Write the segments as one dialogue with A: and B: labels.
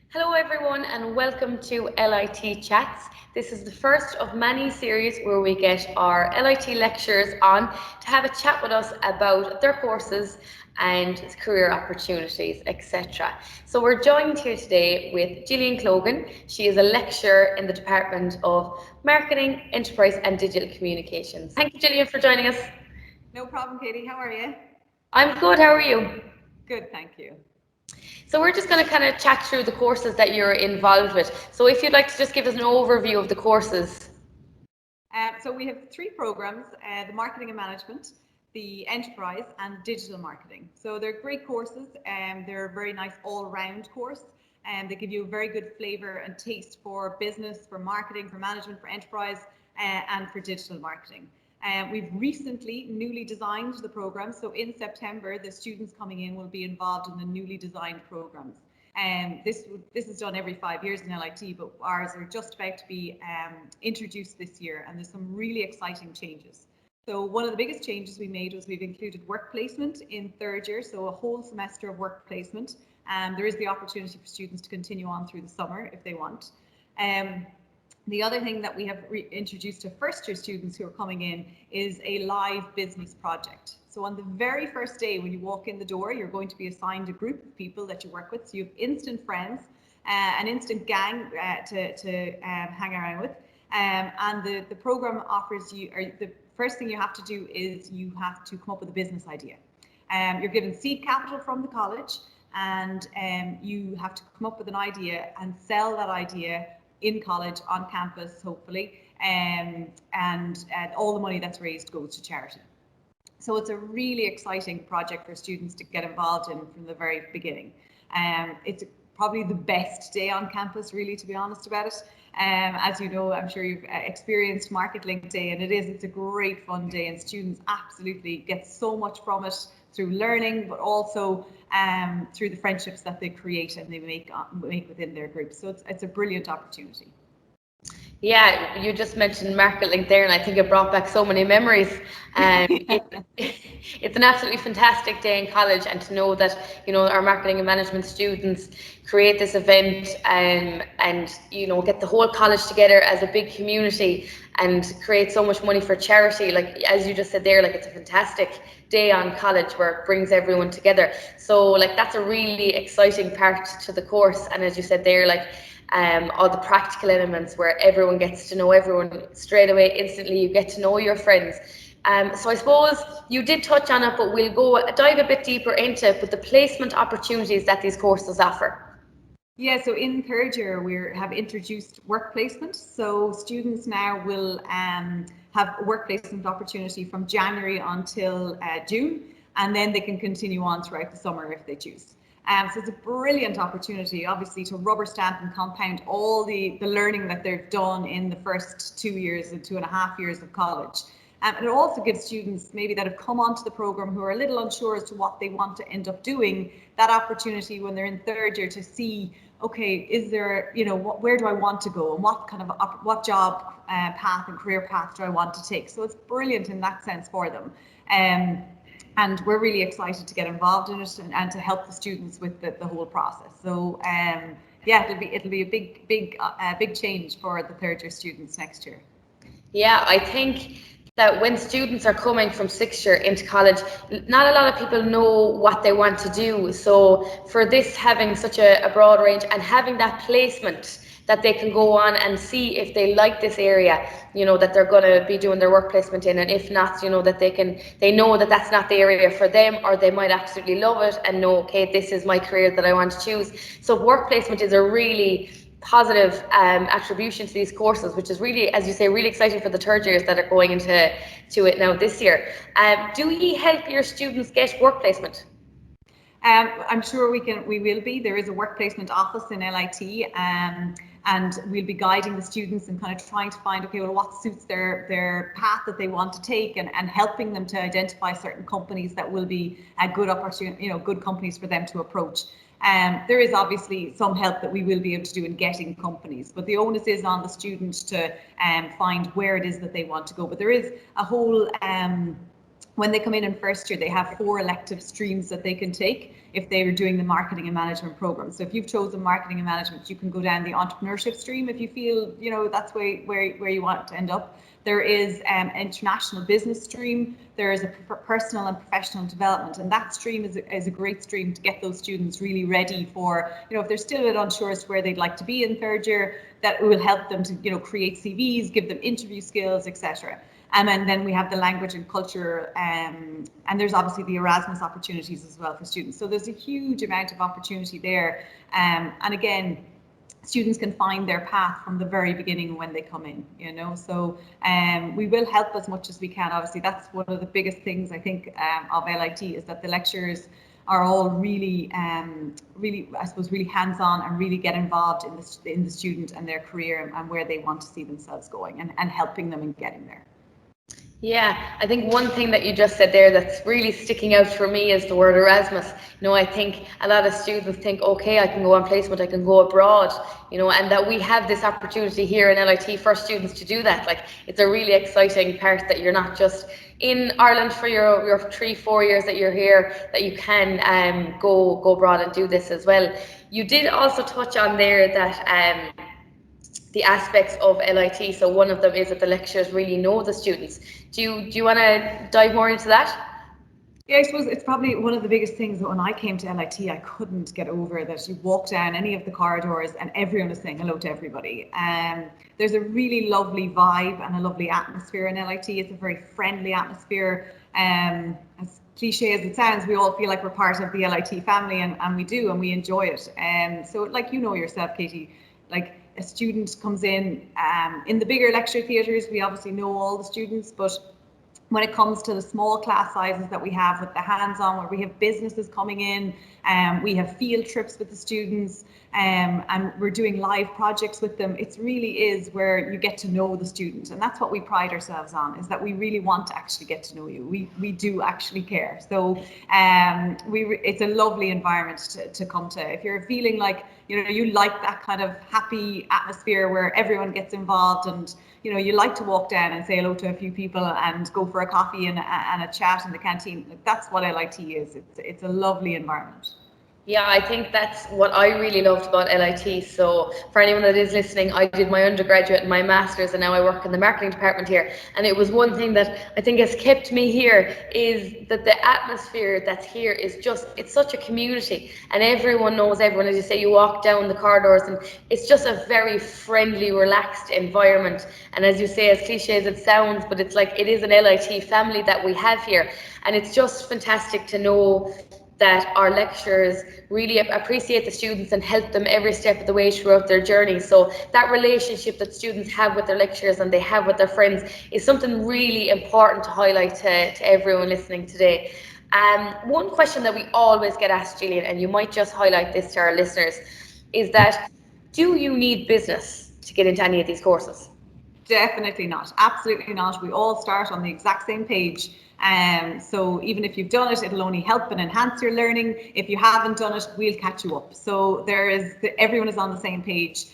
A: Hello everyone and welcome to LIT Chats. This is the first of many series where we get our LIT lecturers on to have a chat with us about their courses and career opportunities, etc. So we're joined here today with Gillian Clogan. She is a lecturer in the Department of Marketing, Enterprise and Digital Communications. Thank you, Gillian, for joining us.
B: No problem, Katie. How are you?
A: I'm good, how are you?
B: Good, thank you.
A: So we're just going to kind of chat through the courses that you're involved with. So if you'd like to just give us an overview of the courses.
B: So we have three programs, the Marketing and Management, the Enterprise and Digital Marketing. So they're great courses and they're a very nice all-round course and they give you a very good flavour and taste for business, for marketing, for management, for enterprise and for digital marketing. We've recently newly designed the program. So in September, the students coming in will be involved in the newly designed programs. This is done every 5 years in LIT, but ours are just about to be introduced this year, and there's some really exciting changes. So one of the biggest changes we made was we've included work placement in third year, so a whole semester of work placement. There is the opportunity for students to continue on through the summer if they want. The other thing that we have introduced to first year students who are coming in is a live business project. So on the very first day when you walk in the door, you're going to be assigned a group of people that you work with. So you have instant friends, an instant gang to hang around with. And the program offers you, or the first thing you have to do is you have to come up with a business idea. You're given seed capital from the college and you have to come up with an idea and sell that idea in college, on campus, hopefully, and all the money that's raised goes to charity. So it's a really exciting project for students to get involved in from the very beginning. It's probably the best day on campus, really, to be honest about it. As you know, I'm sure you've experienced Market Link Day, and it's a great fun day, and students absolutely get so much from it through learning, but also through the friendships that they create and they make within their group. So it's a brilliant opportunity.
A: Yeah, you just mentioned Market Link there, and I think it brought back so many memories. It's an absolutely fantastic day in college, and to know that our marketing and management students create this event and get the whole college together as a big community and create so much money for charity. Like as you just said there, like it's a fantastic day on college where it brings everyone together. So like that's a really exciting part to the course, and as you said there, like all the practical elements where everyone gets to know everyone straight away, instantly. You get to know your friends. So I suppose you did touch on it, but we'll dive a bit deeper into it, but the placement opportunities that these courses offer.
B: Yeah, so in third year we have introduced work placement. So students now will have work placement opportunity from January until June, and then they can continue on throughout the summer if they choose. So it's a brilliant opportunity, obviously, to rubber stamp and compound all the learning that they've done in the first 2 years and 2.5 years of college. And it also gives students maybe that have come onto the program who are a little unsure as to what they want to end up doing, that opportunity when they're in third year to see, okay, is there, where do I want to go and what kind of what job path and career path do I want to take? So it's brilliant in that sense for them. And we're really excited to get involved in it and to help the students with the whole process. So yeah, it'll be a big change for the third year students next year.
A: Yeah, I think that when students are coming from sixth year into college, not a lot of people know what they want to do. So for this having such a broad range and having that placement that they can go on and see if they like this area, that they're going to be doing their work placement in, and if not, that they know that that's not the area for them, or they might absolutely love it and know, okay, this is my career that I want to choose. So work placement is a really positive attribution to these courses, which is really, as you say, really exciting for the third years that are going into it now this year. Do you help your students get work placement?
B: I'm sure we will be. There is a work placement office in LIT, and we'll be guiding the students and kind of trying to find, okay, well, what suits their path that they want to take, and helping them to identify certain companies that will be a good opportunity, good companies for them to approach. There is obviously some help that we will be able to do in getting companies, but the onus is on the students to find where it is that they want to go. But there is a whole when they come in first year, they have 4 elective streams that they can take if they are doing the marketing and management program. So if you've chosen marketing and management, you can go down the entrepreneurship stream if you feel, you know, that's where you want to end up. There is an international business stream. There is a personal and professional development, and that stream is a great stream to get those students really ready for, you know, if they're still a bit unsure as to where they'd like to be in third year, that will help them to, you know, create CVs, give them interview skills, etc. And then we have the language and culture, and there's obviously the Erasmus opportunities as well for students. So there's a huge amount of opportunity there. And again, students can find their path from the very beginning when they come in, you know. So we will help as much as we can. Obviously, that's one of the biggest things I think of LIT, is that the lecturers are all really, I suppose, really hands-on and really get involved in the student and their career and where they want to see themselves going, and helping them in getting there.
A: Yeah, I think one thing that you just said there that's really sticking out for me is the word Erasmus. You know, I think a lot of students think, okay, I can go on placement, I can go abroad, you know, and that we have this opportunity here in LIT for students to do that. Like, it's a really exciting part that you're not just in Ireland for your 3-4 years that you're here, that you can go abroad and do this as well. You did also touch on there that the aspects of LIT. So one of them is that the lecturers really know the students. Do you want to dive more into that?
B: Yeah, I suppose it's probably one of the biggest things that when I came to LIT, I couldn't get over, that you walk down any of the corridors and everyone is saying hello to everybody. There's a really lovely vibe and a lovely atmosphere in LIT. It's a very friendly atmosphere. As cliche as it sounds, we all feel like we're part of the LIT family, and we do, and we enjoy it. So like, you know yourself, Katie, like, a student comes in the bigger lecture theatres, we obviously know all the students, but when it comes to the small class sizes that we have with the hands-on, where we have businesses coming in, we have field trips with the students, and we're doing live projects with them, it really is where you get to know the student. And that's what we pride ourselves on, is that we really want to actually get to know you. We do actually care. So it's a lovely environment to come to. If you're feeling like, you know, you like that kind of happy atmosphere where everyone gets involved, and, you know, you like to walk down and say hello to a few people and go for a coffee and a chat in the canteen, like, that's what LIT is. It's a lovely environment.
A: Yeah, I think that's what I really loved about LIT. So for anyone that is listening, I did my undergraduate and my master's, and now I work in the marketing department here. And it was one thing that I think has kept me here, is that the atmosphere that's here is just, it's such a community, and everyone knows everyone. As you say, you walk down the corridors and it's just a very friendly, relaxed environment. And as you say, as cliche as it sounds, but it's like, it is an LIT family that we have here. And it's just fantastic to know that our lecturers really appreciate the students and help them every step of the way throughout their journey. So that relationship that students have with their lecturers and they have with their friends is something really important to highlight to everyone listening today. One question that we always get asked, Gillian, and you might just highlight this to our listeners, is that, do you need business to get into any of these courses?
B: Definitely not. Absolutely not. We all start on the exact same page. So even if you've done it, it'll only help and enhance your learning. If you haven't done it, we'll catch you up. So everyone is on the same page.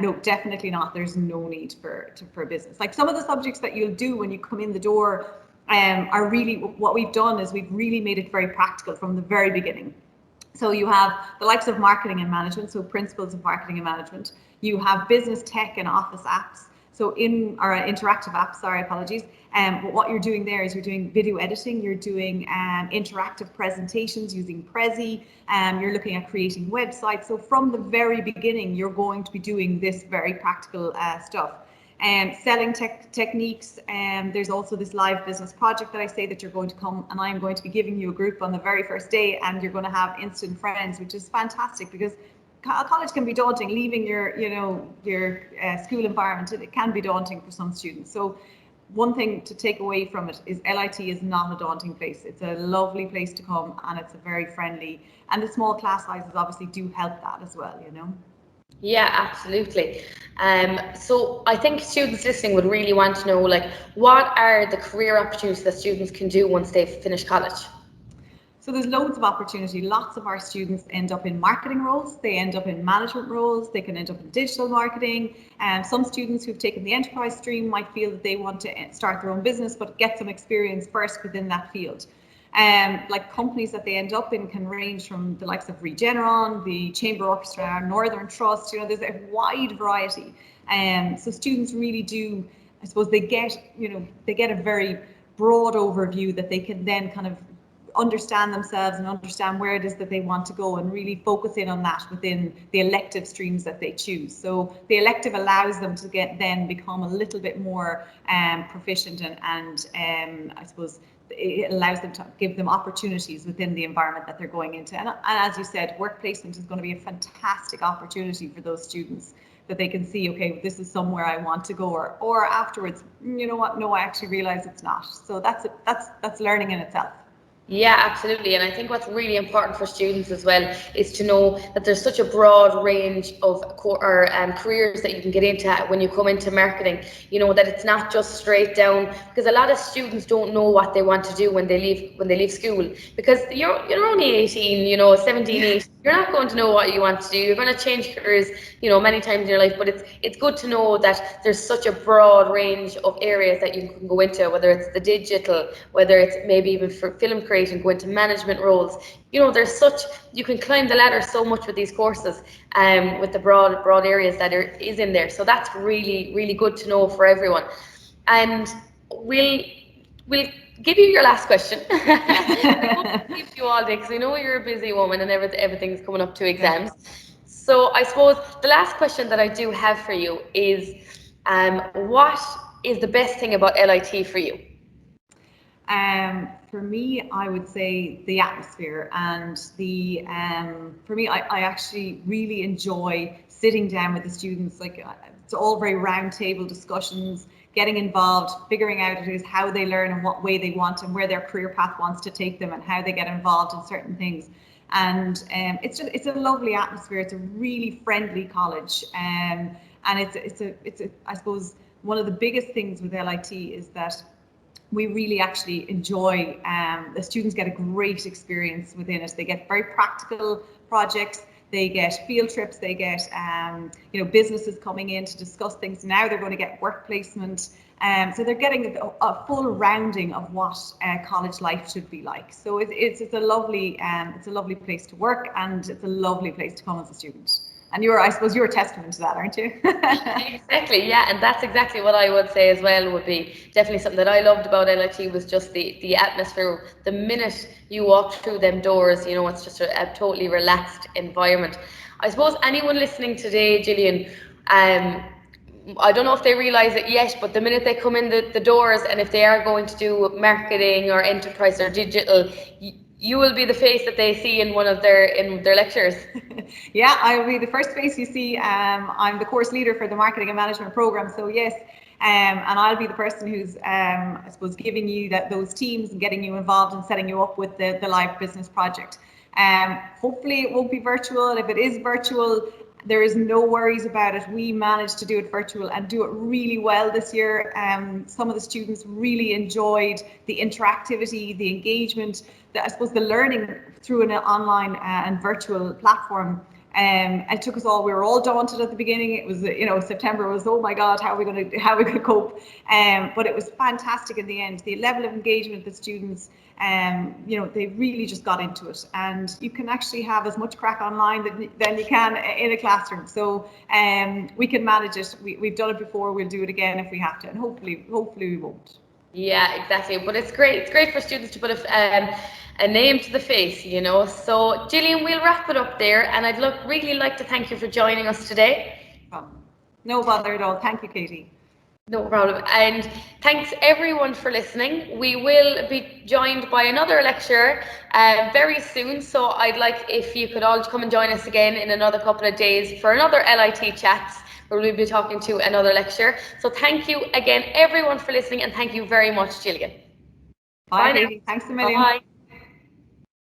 B: No, definitely not. There's no need for business. Like, some of the subjects that you'll do when you come in the door are really, what we've done is we've really made it very practical from the very beginning. So you have the likes of marketing and management, so principles of marketing and management. You have business tech and office apps. So in our interactive apps, sorry, apologies. What you're doing there is you're doing video editing, you're doing interactive presentations using Prezi, you're looking at creating websites. So from the very beginning, you're going to be doing this very practical stuff. Selling techniques, there's also this live business project that I say that you're going to come, and I'm going to be giving you a group on the very first day, and you're going to have instant friends, which is fantastic, because college can be daunting. Leaving your school environment, it can be daunting for some students. So one thing to take away from it is LIT is not a daunting place. It's a lovely place to come, and it's a very friendly, and the small class sizes obviously do help that as well, you know.
A: Yeah, absolutely. So I think students listening would really want to know, like, what are the career opportunities that students can do once they've finished college?
B: So there's loads of opportunity. Lots of our students end up in marketing roles, they end up in management roles, they can end up in digital marketing. And some students who've taken the enterprise stream might feel that they want to start their own business, but get some experience first within that field. Like companies that they end up in can range from the likes of Regeneron, the Chamber Orchestra, Northern Trust, you know, there's a wide variety. So students really do, I suppose they get a very broad overview that they can then kind of understand themselves and understand where it is that they want to go and really focus in on that within the elective streams that they choose. So the elective allows them to then become a little bit more proficient and I suppose it allows them to give them opportunities within the environment that they're going into. And as you said, work placement is going to be a fantastic opportunity for those students, that they can see, okay, this is somewhere I want to go, or afterwards, you know what, no, I actually realize it's not. So that's learning in itself.
A: Yeah, absolutely. And I think what's really important for students as well is to know that there's such a broad range of careers that you can get into when you come into marketing. You know, that it's not just straight down, because a lot of students don't know what they want to do when they leave school, because you're only 18, 17, 18. You're not going to know what you want to do. You're going to change careers, many times in your life, but it's good to know that there's such a broad range of areas that you can go into, whether it's the digital, whether it's maybe even for film creation, go into management roles. You can climb the ladder so much with these courses, with the broad areas that is in there. So that's really, really good to know for everyone. And we'll give you your last question. We won't keep you all day because we know you're a busy woman and everything's coming up to exams. So I suppose the last question that I do have for you is, what is the best thing about LIT for you?
B: For me, I would say the atmosphere, and for me, I actually really enjoy sitting down with the students. Like, it's all very round table discussions, getting involved, figuring out how they learn and what way they want and where their career path wants to take them and how they get involved in certain things. And it's a lovely atmosphere. It's a really friendly college, and it's I suppose one of the biggest things with LIT is that we really actually enjoy, the students get a great experience within it. They get very practical projects, they get field trips, they get businesses coming in to discuss things. Now they're going to get work placement, so they're getting a full rounding of what college life should be like. So it's a lovely place to work, and it's a lovely place to come as a student. And I suppose you're a testament to that, aren't you?
A: Exactly, yeah, and that's exactly what I would say as well. Would be definitely something that I loved about LIT was just the atmosphere. The minute you walk through them doors, it's just a totally relaxed environment. I suppose anyone listening today, Gillian, I don't know if they realise it yet, but the minute they come in the doors, and if they are going to do marketing or enterprise or digital, you will be the face that they see in their lectures.
B: Yeah, I'll be the first face you see. I'm the course leader for the marketing and management program, so yes, and I'll be the person who's I suppose giving you those teams and getting you involved and setting you up with the live business project. Hopefully it won't be virtual. If it is virtual, there is no worries about it. We managed to do it virtual and do it really well this year. Some of the students really enjoyed the interactivity, the engagement, I suppose the learning through an online and virtual platform. It took us all. We were all daunted at the beginning. It was, September was, oh my God, how are we going to cope? But it was fantastic in the end. The level of engagement the students, they really just got into it, and you can actually have as much crack online than you can in a classroom. So we can manage it. We've done it before. We'll do it again if we have to, and hopefully we won't.
A: Yeah, exactly. But it's great. It's great for students to put a name to the face, So, Gillian, we'll wrap it up there, and I'd really like to thank you for joining us today.
B: No bother at all. Thank you, Katie.
A: No problem. And thanks everyone for listening. We will be joined by another lecturer very soon. So I'd like if you could all come and join us again in another couple of days for another LIT Chats, where we'll be talking to another lecturer. So thank you again, everyone, for listening, and thank you very much, Gillian.
B: Bye, Katie. Thanks a million.
A: Bye.